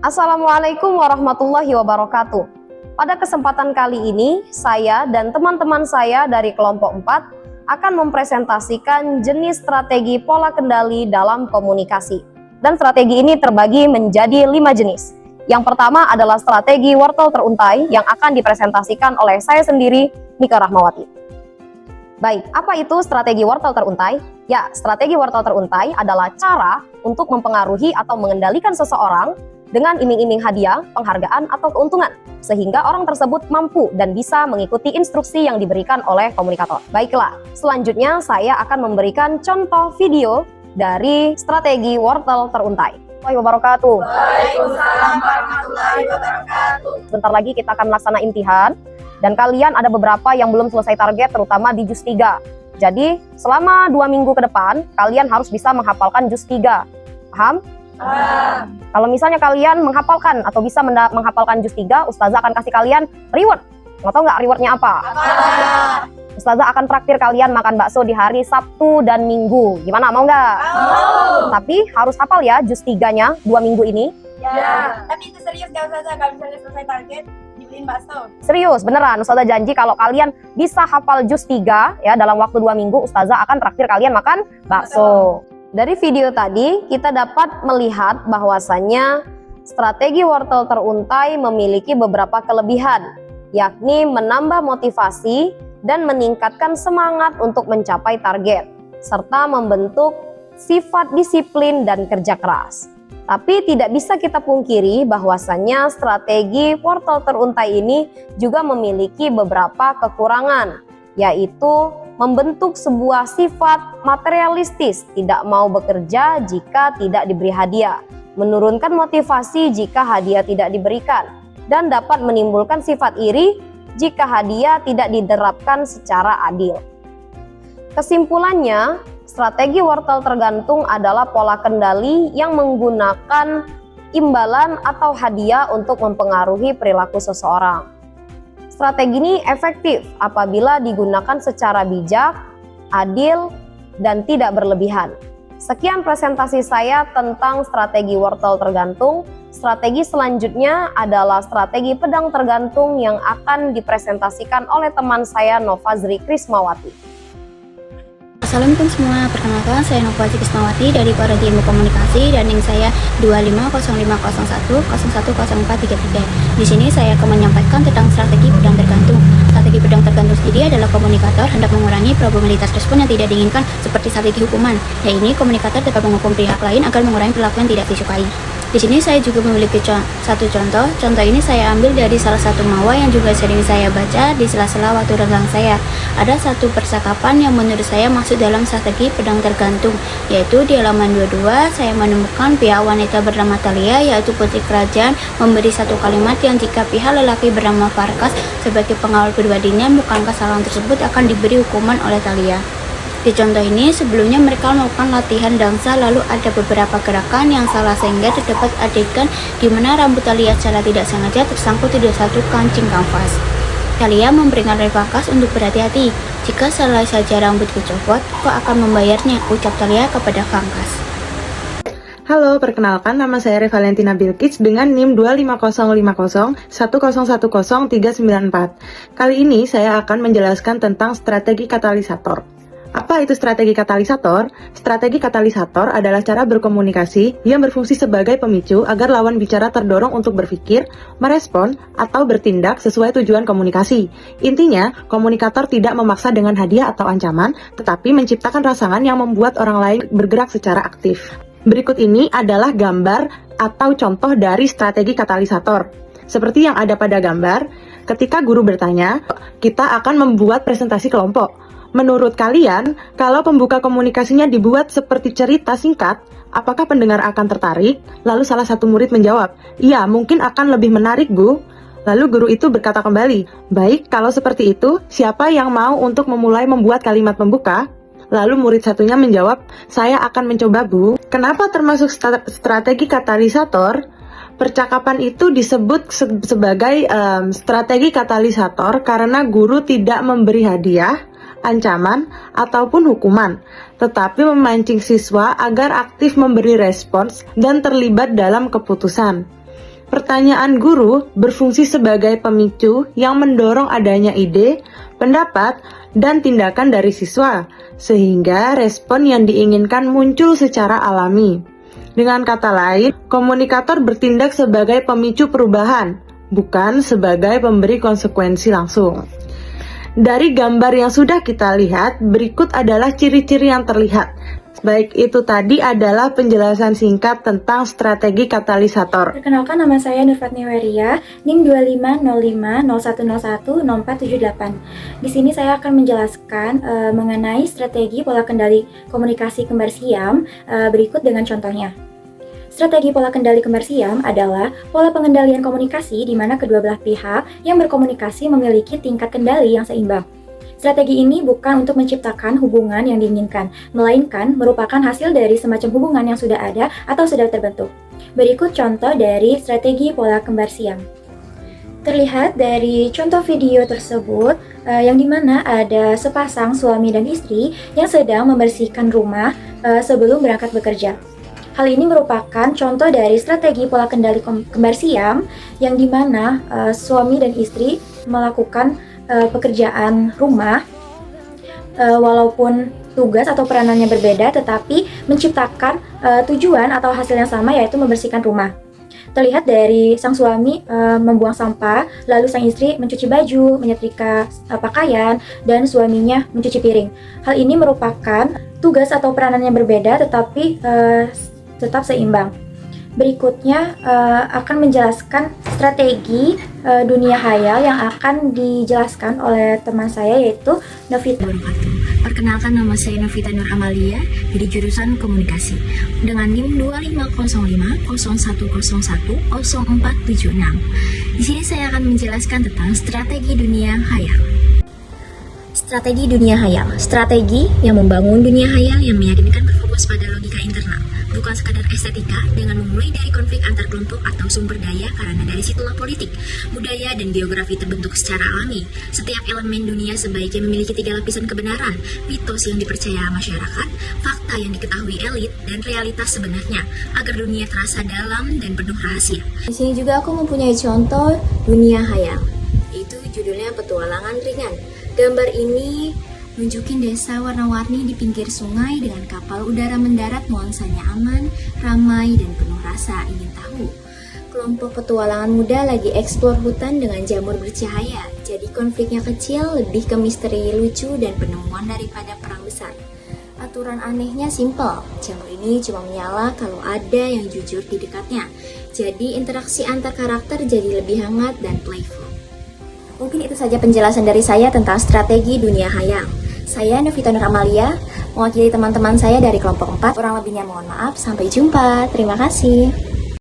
Assalamualaikum warahmatullahi wabarakatuh. Pada kesempatan kali ini, saya dan teman-teman saya dari kelompok 4 akan mempresentasikan jenis strategi pola kendali dalam komunikasi. Dan strategi ini terbagi menjadi 5 jenis. Yang pertama adalah strategi wortel teruntai yang akan dipresentasikan oleh saya sendiri, Nika Rahmawati. Baik, apa itu strategi wortel teruntai? Ya, strategi wortel teruntai adalah cara untuk mempengaruhi atau mengendalikan seseorang dengan iming-iming hadiah, penghargaan, atau keuntungan, sehingga orang tersebut mampu dan bisa mengikuti instruksi yang diberikan oleh komunikator. Baiklah, selanjutnya saya akan memberikan contoh video dari strategi wortel teruntai. Waalaikumsalam wabarakatuh. Waalaikumsalam warahmatullahi wabarakatuh. Sebentar lagi kita akan melaksanakan imtihan, dan kalian ada beberapa yang belum selesai target, terutama di juz 3. Jadi, selama 2 minggu ke depan, kalian harus bisa menghafalkan juz 3. Paham? Kalau misalnya kalian menghafalkan atau bisa menghafalkan juz 3, Ustazah akan kasih kalian reward. Mau tau nggak rewardnya apa? Ustazah akan traktir kalian makan bakso di hari Sabtu dan Minggu. Gimana, mau nggak? Mau. Tapi harus hafal ya juz 3-nya 2 minggu ini. Ya. Tapi itu serius gak Ustazah, kalau misalnya selesai target dibeliin bakso. Serius, beneran. Ustazah janji kalau kalian bisa hafal juz 3 ya dalam waktu 2 minggu, Ustazah akan traktir kalian makan bakso. Dari video tadi, kita dapat melihat bahwasannya strategi wortel teruntai memiliki beberapa kelebihan, yakni menambah motivasi dan meningkatkan semangat untuk mencapai target, serta membentuk sifat disiplin dan kerja keras. Tapi tidak bisa kita pungkiri bahwasannya strategi wortel teruntai ini juga memiliki beberapa kekurangan, yaitu membentuk sebuah sifat materialistis, tidak mau bekerja jika tidak diberi hadiah, menurunkan motivasi jika hadiah tidak diberikan, dan dapat menimbulkan sifat iri jika hadiah tidak diterapkan secara adil. Kesimpulannya, strategi wortel tergantung adalah pola kendali yang menggunakan imbalan atau hadiah untuk mempengaruhi perilaku seseorang. Strategi ini efektif apabila digunakan secara bijak, adil, dan tidak berlebihan. Sekian presentasi saya tentang strategi wortel tergantung. Strategi selanjutnya adalah strategi pedang tergantung yang akan dipresentasikan oleh teman saya Novazri Krismawati. Assalamualaikum semua, perkenalkan saya Novazri Krismawati dari Prodi Ilmu Komunikasi dan NIM saya 250501010433. Di sini saya akan menyampaikan tentang strategi pedang tergantung. Strategi pedang tergantung sendiri adalah komunikator hendak mengurangi probabilitas respon yang tidak diinginkan seperti strategi hukuman. Yaitu komunikator dapat menghukum pihak lain agar mengurangi perilaku yang tidak disukai. Di sini saya juga memiliki satu contoh. Contoh ini saya ambil dari salah satu mawa yang juga sering saya baca di sela-sela waktu renggang saya. Ada satu percakapan yang menurut saya masuk dalam strategi pedang tergantung, yaitu di halaman 22 saya menemukan pihak wanita bernama Thalia, yaitu putri kerajaan, memberi satu kalimat yang jika pihak lelaki bernama Farkas sebagai pengawal pribadinya melakukan kesalahan tersebut akan diberi hukuman oleh Thalia. Di contoh ini, sebelumnya mereka melakukan latihan dansa, lalu ada beberapa gerakan yang salah sehingga terdapat adegan di mana rambut Thalia secara tidak sengaja tersangkut di satu kancing kanvas. Thalia memberikan Farkas untuk berhati-hati. Jika salah saja rambutku copot, kau akan membayarnya, ucap Thalia kepada Farkas. Halo, perkenalkan nama saya Revalentina Bilkis dengan NIM 25050100394. Kali ini saya akan menjelaskan tentang strategi katalisator. Apa itu strategi katalisator? Strategi katalisator adalah cara berkomunikasi yang berfungsi sebagai pemicu agar lawan bicara terdorong untuk berpikir, merespon, atau bertindak sesuai tujuan komunikasi. Intinya, komunikator tidak memaksa dengan hadiah atau ancaman, tetapi menciptakan rangsangan yang membuat orang lain bergerak secara aktif. Berikut ini adalah gambar atau contoh dari strategi katalisator. Seperti yang ada pada gambar, ketika guru bertanya, kita akan membuat presentasi kelompok. Menurut kalian, kalau pembuka komunikasinya dibuat seperti cerita singkat, apakah pendengar akan tertarik? Lalu salah satu murid menjawab, iya, mungkin akan lebih menarik, Bu. Lalu guru itu berkata kembali, baik, kalau seperti itu, siapa yang mau untuk memulai membuat kalimat pembuka? Lalu murid satunya menjawab, saya akan mencoba, Bu. Kenapa termasuk strategi katalisator? Percakapan itu disebut sebagai strategi katalisator karena guru tidak memberi hadiah, ancaman, ataupun hukuman, tetapi memancing siswa agar aktif memberi respons dan terlibat dalam keputusan. Pertanyaan guru berfungsi sebagai pemicu yang mendorong adanya ide, pendapat, dan tindakan dari siswa, sehingga respon yang diinginkan muncul secara alami. Dengan kata lain, komunikator bertindak sebagai pemicu perubahan, bukan sebagai pemberi konsekuensi langsung. Dari gambar yang sudah kita lihat, berikut adalah ciri-ciri yang terlihat. Baik itu tadi adalah penjelasan singkat tentang strategi katalisator. Perkenalkan, nama saya Nurfatni Weria, NIM 250501010478. Di sini saya akan menjelaskan mengenai strategi pola kendali komunikasi kembar siam berikut dengan contohnya. Strategi pola kendali kembar siam adalah pola pengendalian komunikasi di mana kedua belah pihak yang berkomunikasi memiliki tingkat kendali yang seimbang. Strategi ini bukan untuk menciptakan hubungan yang diinginkan, melainkan merupakan hasil dari semacam hubungan yang sudah ada atau sudah terbentuk. Berikut contoh dari strategi pola kembar siam. Terlihat dari contoh video tersebut, yang dimana ada sepasang suami dan istri yang sedang membersihkan rumah sebelum berangkat bekerja. Hal ini merupakan contoh dari strategi pola kendali kembar siam, yang dimana suami dan istri melakukan pekerjaan rumah walaupun tugas atau peranannya berbeda, tetapi menciptakan tujuan atau hasil yang sama, yaitu membersihkan rumah. Terlihat dari sang suami membuang sampah, lalu sang istri mencuci baju, menyetrika pakaian, dan suaminya mencuci piring. Hal ini merupakan tugas atau peranan yang berbeda, tetapi tetap seimbang. Berikutnya akan menjelaskan strategi dunia hayal yang akan dijelaskan oleh teman saya, yaitu Novita. Perkenalkan, nama saya Novita Nur Amalia dari jurusan Komunikasi dengan NIM 250501010476. Di sini saya akan menjelaskan tentang strategi dunia hayal. Strategi dunia hayal, strategi yang membangun dunia hayal yang meyakinkan berfokus pada logika internal, bukan sekadar estetika, dengan memulai dari konflik antar kelompok atau sumber daya, karena dari situlah politik, budaya, dan geografi terbentuk secara alami. Setiap elemen dunia sebaiknya memiliki 3 lapisan kebenaran: mitos yang dipercaya masyarakat, fakta yang diketahui elit, dan realitas sebenarnya, agar dunia terasa dalam dan penuh rahasia. Di sini juga aku mempunyai contoh dunia hayal, itu judulnya Petualangan Ringan. Gambar ini nunjukin desa warna-warni di pinggir sungai dengan kapal udara mendarat, nuansanya aman, ramai, dan penuh rasa ingin tahu. Kelompok petualangan muda lagi eksplor hutan dengan jamur bercahaya, jadi konfliknya kecil, lebih ke misteri lucu dan penemuan daripada perang besar. Aturan anehnya simpel, jamur ini cuma menyala kalau ada yang jujur di dekatnya, jadi interaksi antar karakter jadi lebih hangat dan playful. Mungkin itu saja penjelasan dari saya tentang strategi dunia hayal. Saya Novita Nur Amalia, mewakili teman-teman saya dari kelompok 4. Kurang lebihnya mohon maaf, sampai jumpa. Terima kasih.